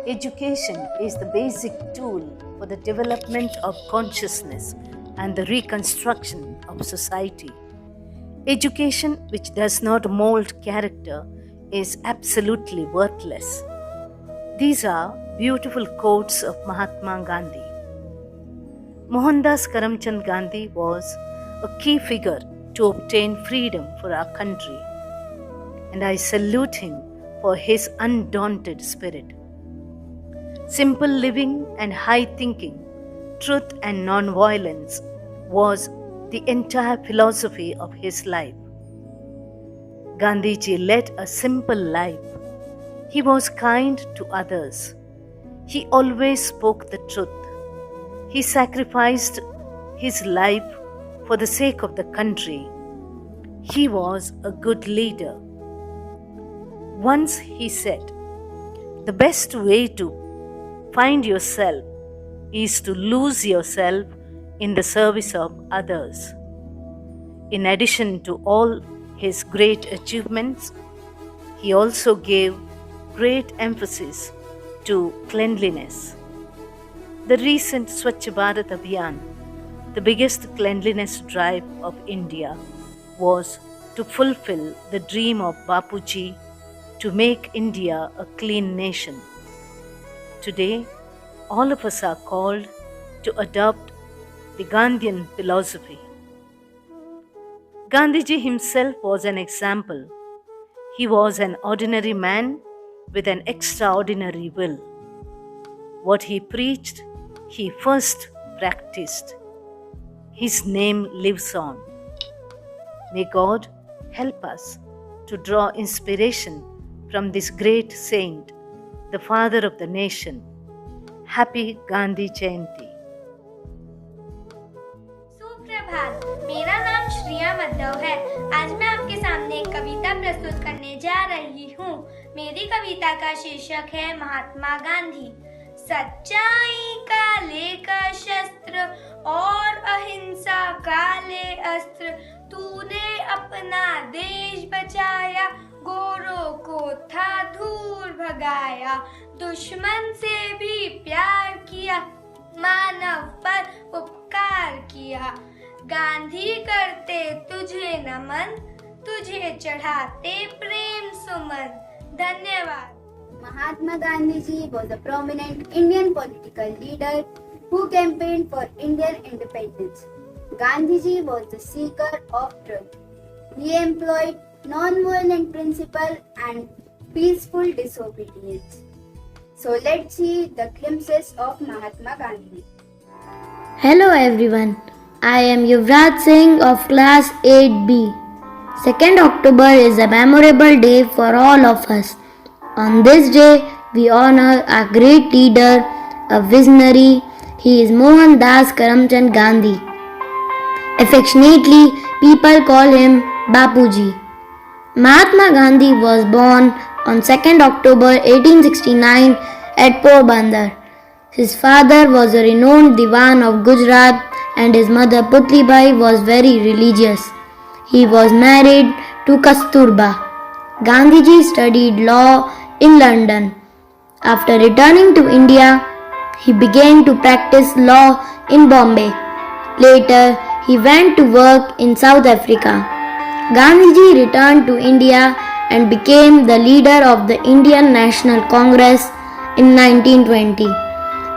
Education is the basic tool for the development of consciousness and the reconstruction of society. Education which does not mold character is absolutely worthless. These are beautiful quotes of Mahatma Gandhi. Mohandas Karamchand Gandhi was a key figure to obtain freedom for our country, and I salute him for his undaunted spirit. Simple living and high thinking, truth and non-violence was the entire philosophy of his life. Gandhiji led a simple life. He was kind to others. He always spoke the truth. He sacrificed his life for the sake of the country. He was a good leader. Once he said, "The best way to find yourself is to lose yourself in the service of others." In addition to all his great achievements, he also gave great emphasis to cleanliness. The recent Swachh Bharat Abhiyan, the biggest cleanliness drive of India, was to fulfill the dream of Bapuji to make India a clean nation. Today, all of us are called to adopt the Gandhian philosophy. Gandhiji himself was an example. He was an ordinary man with an extraordinary will. What he preached, he first practiced. His name lives on. May God help us to draw inspiration from this great saint, the father of the nation. Happy Gandhi Jayanti. सुप्रभात, मेरा नाम श्रिया मद्धव है। आज मैं आपके सामने एक कविता प्रस्तुत करने जा रही हूँ। मेरी कविता का शीर्षक है महात्मा गांधी। सच्चाई का लेकर शस्त्र और अहिंसा काले अस्त्र, तूने अपना देश बचाया, गोरों को था दूर भगाया, दुश्मन से भी प्यार किया, मानव पर उपकार किया। गांधी करते तुझे नमन, तुझे चढ़ाते प्रेम सुमन। धन्यवाद। Mahatma Gandhi was a prominent Indian political leader who campaigned for Indian independence. Gandhiji was the seeker of truth. He employed non-violent principle and peaceful disobedience. So let's see the glimpses of Mahatma Gandhi. Hello everyone, I am Yuvraj Singh of class 8B. 2nd October is a memorable day for all of us. On this day, we honor a great leader, a visionary. He is Mohandas Karamchand Gandhi. Affectionately, people call him Bapuji. Mahatma Gandhi was born on 2nd October 1869 at Porbandar. His father was a renowned Diwan of Gujarat and his mother Putribai was very religious. He was married to Kasturba. Gandhiji studied law in London. After returning to India, he began to practice law in Bombay. Later, he went to work in South Africa. Gandhiji returned to India and became the leader of the Indian National Congress in 1920.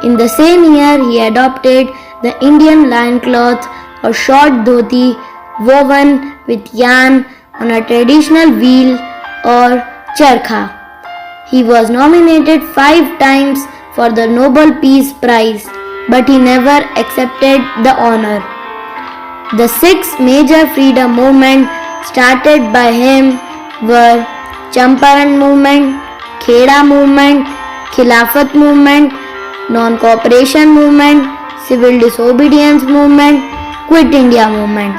In the same year, he adopted the Indian loincloth or short dhoti woven with yarn on a traditional wheel or charkha. He was nominated 5 times for the Nobel Peace Prize, but he never accepted the honor. The 6 major freedom movements started by him were Champaran movement, Kheda movement, Khilafat movement, non-cooperation movement, civil disobedience movement, Quit India movement.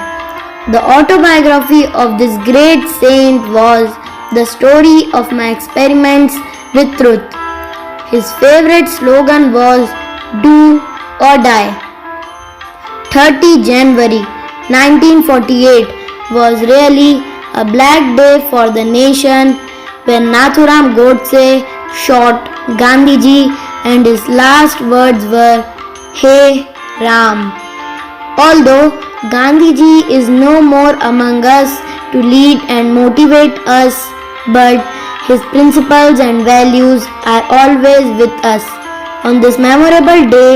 The autobiography of this great saint was The Story of My Experiments with Truth. His favorite slogan was Do or Die. 30 January 1948 was really a black day for the nation when Nathuram Godse shot Gandhiji, and his last words were, "Hey Ram." Although Gandhiji is no more among us to lead and motivate us, but his principles and values are always with us. On this memorable day,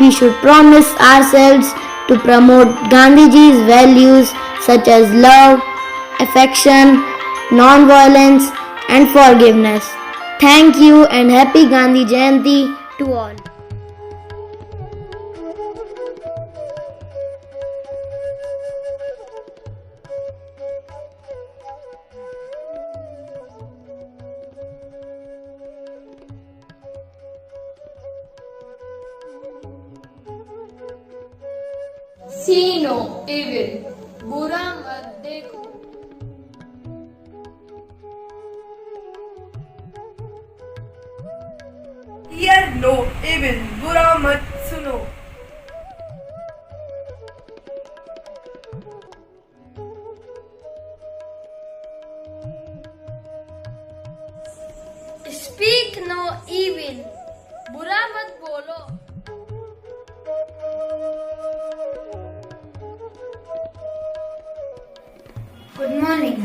we should promise ourselves to promote Gandhiji's values such as love, affection, non-violence, and forgiveness. Thank you and happy Gandhi Jayanti to all. See no evil, बुरा मत देखो. Hear no evil, बुरा मत सुनो. Speak no evil. बुरा मत बोलो. Good morning.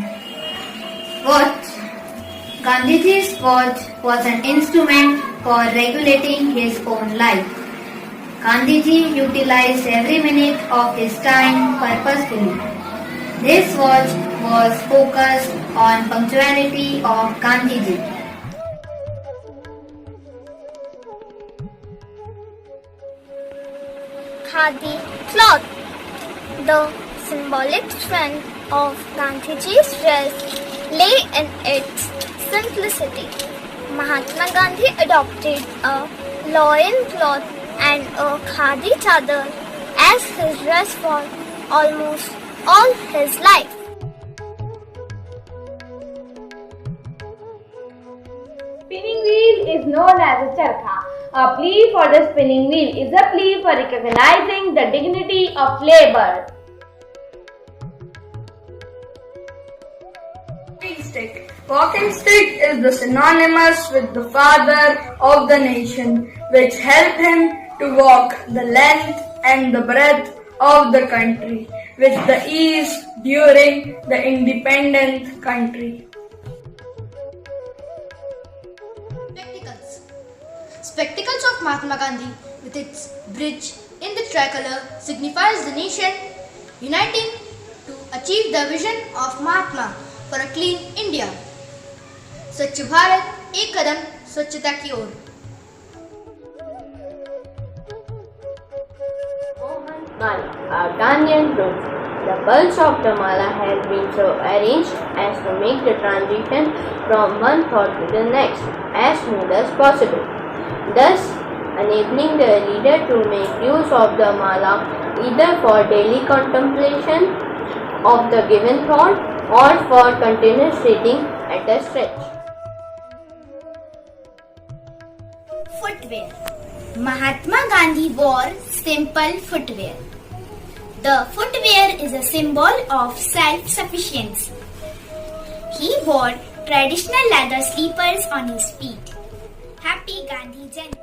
Watch. Gandhiji's watch was an instrument for regulating his own life. Gandhiji utilized every minute of his time purposefully. This watch was focused on punctuality of Gandhiji. Khadi cloth. The symbolic strength of Gandhiji's dress lay in its simplicity. Mahatma Gandhi adopted a loin cloth and a khadi chadar as his dress for almost all his life. Spinning wheel is known as a charkha. A plea for the spinning wheel is a plea for recognizing the dignity of labor. Walking stick. Walking stick is the synonymous with the father of the nation, which helped him to walk the length and the breadth of the country with the ease during the independent country. Spectacles. Spectacles of Mahatma Gandhi with its bridge in the tricolor signifies the nation uniting to achieve the vision of Mahatma for a clean India. स्वच्छ भारत एक कदम स्वच्छता की ओर. A Gandhian roots. The bulge of the mala has been so arranged as to make the transition from one thought to the next as smooth as possible, thus enabling the leader to make use of the mala either for daily contemplation of the given thought or for continuous sitting at a stretch. Footwear. Mahatma Gandhi wore simple footwear. The footwear is a symbol of self-sufficiency. He wore traditional leather slippers on his feet. Happy Gandhi Jayanti.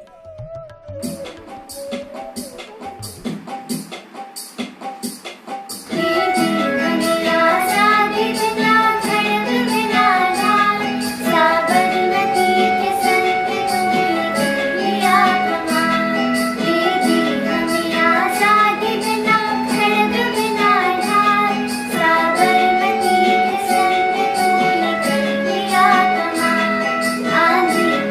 आंधी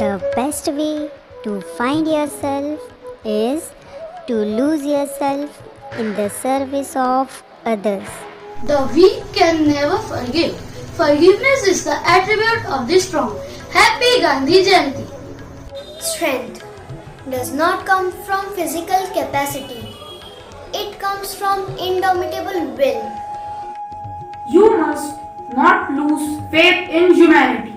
The best way to find yourself is to lose yourself in the service of others. The weak can never forgive. Forgiveness is the attribute of the strong. Happy Gandhi Jayanti. Strength does not come from physical capacity. It comes from indomitable will. You must not lose faith in humanity.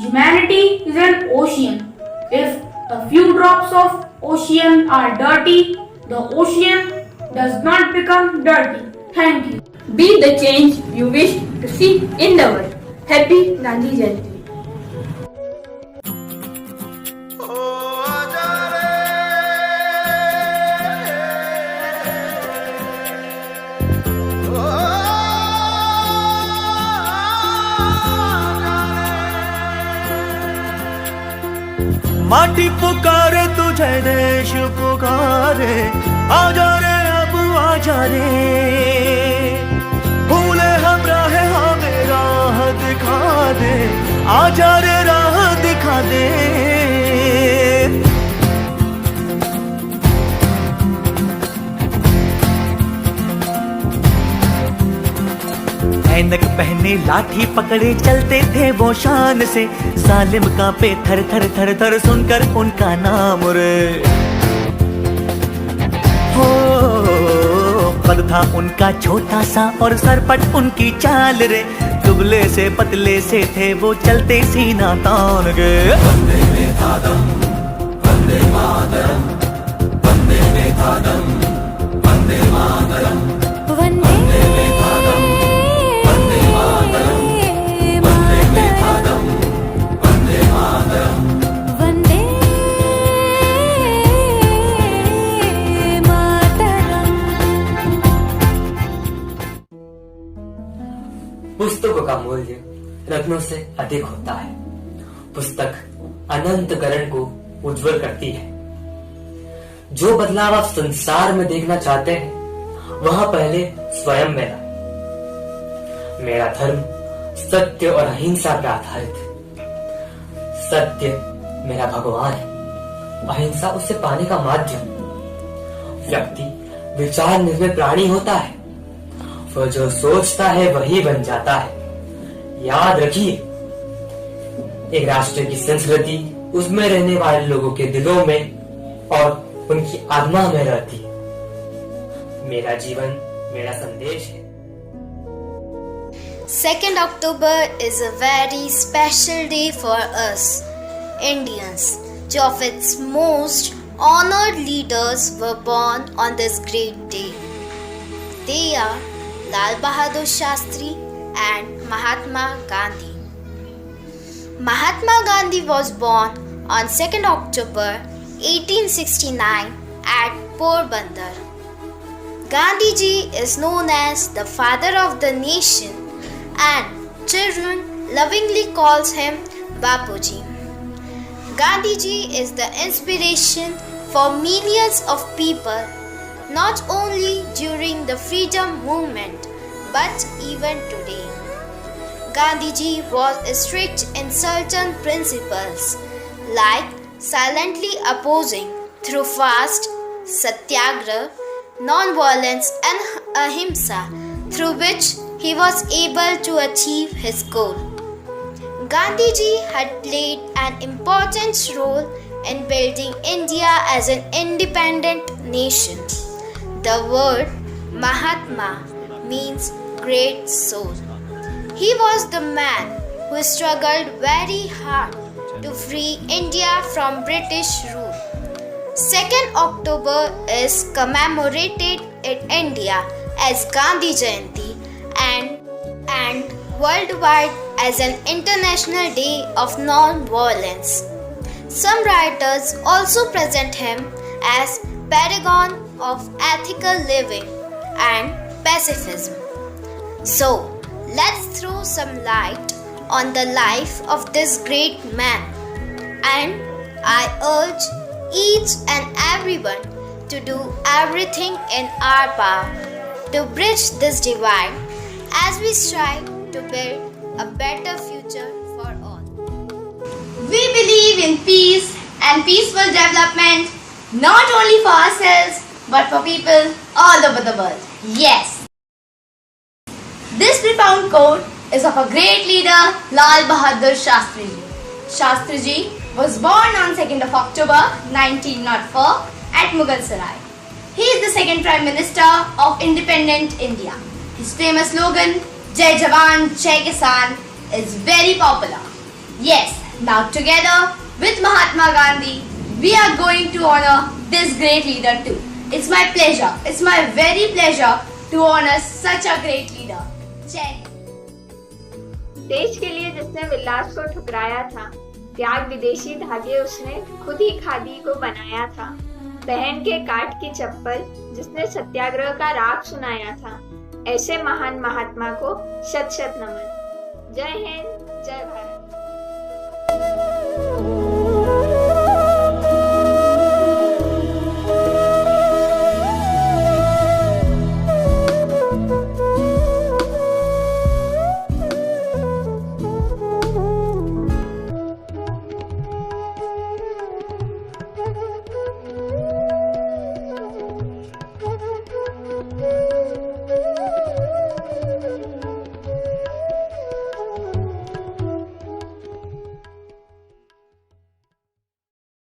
Humanity is an ocean. If a few drops of ocean are dirty, the ocean does not become dirty. Thank you. Be the change you wish to see in the world. Happy Gandhi Jayanti. माटी पुकारे तुझे, देश पुकारे, आजा रे अब आजा रे, भूले हम राह हमें राह दिखा दे, आजा रे राह दिखा दे। ऐनक पहने लाठी पकड़े चलते थे वो शान से, जालिम कांपे थर थर थर थर सुनकर उनका नाम रे। हो कद था उनका छोटा सा और सरपट उनकी चाल रे, दुबले से पतले से थे वो चलते सीना तान के। वंदे मातरम, वंदे मातरम, वंदे मातरम, वंदे मातरम, वंदे मातरम, वंदे मातरम, वंदे मातरम, वंदे मातरम, वंदे मातरम। पुस्तकों का मूल्य रत्नों से अधिक होता है। पुस्तक अनंतकरण को उज्जवल करती है। जो बदलाव आप संसार में देखना चाहते हैं वह पहले स्वयं में लाएं। मेरा धर्म सत्य और अहिंसा पर आधारित है। सत्य मेरा भगवान है, अहिंसा उसे पाने का माध्यम। व्यक्ति विचार निर्भर प्राणी होता है, वह जो सोचता है वही बन जाता है। याद रखिए, एक राष्ट्र की संस्कृति उसमें रहने वाले लोगों के दिलों में और उनकी आत्मा में रहती है। मेरा जीवन मेरा संदेश है। 2nd October is a very special day for us, Indians. Two of its most honored leaders were born on this great day. They are Lal Bahadur Shastri and Mahatma Gandhi. Mahatma Gandhi was born on 2nd October 1869 at Porbandar. Gandhi ji is known as the father of the nation and children lovingly calls him Bapuji. Gandhi ji is the inspiration for millions of people, not only during the freedom movement but even today. Gandhi ji was strict in certain principles like silently opposing through fast, satyagrah, non-violence and ahimsa, through which he was able to achieve his goal. Gandhi ji had played an important role in building India as an independent nation. The word Mahatma means great soul. He was the man who struggled very hard to free India from British rule. 2nd October is commemorated in India as Gandhi Jayanti and worldwide as an International Day of Non-Violence. Some writers also present him as paragon of ethical living and pacifism. So, let's throw some light on the life of this great man, and I urge each and everyone to do everything in our power to bridge this divide as we strive to build a better future for all. We believe in peace and peaceful development, not only for ourselves, but for people all over the world. Yes. This profound quote is of a great leader, Lal Bahadur Shastri Ji. Shastri Ji was born on 2nd of October 1904 at Mughal Sarai. He is the second Prime Minister of independent India. His famous slogan, Jai Jawan, Jai Kisan, is very popular. Yes, now together with Mahatma Gandhi, we are going to honor this great leader too. It's my pleasure, it's my very pleasure to honor such a great leader. Jai Hind. देश के लिए जिसने विलास को ठुकराया था, त्याग विदेशी धागे उसने खुद ही खादी को बनाया था, पहन के काठ की चप्पल जिसने सत्याग्रह का राग सुनाया था, ऐसे महान महात्मा को शत शत नमन। जय हिंद, जय भारत।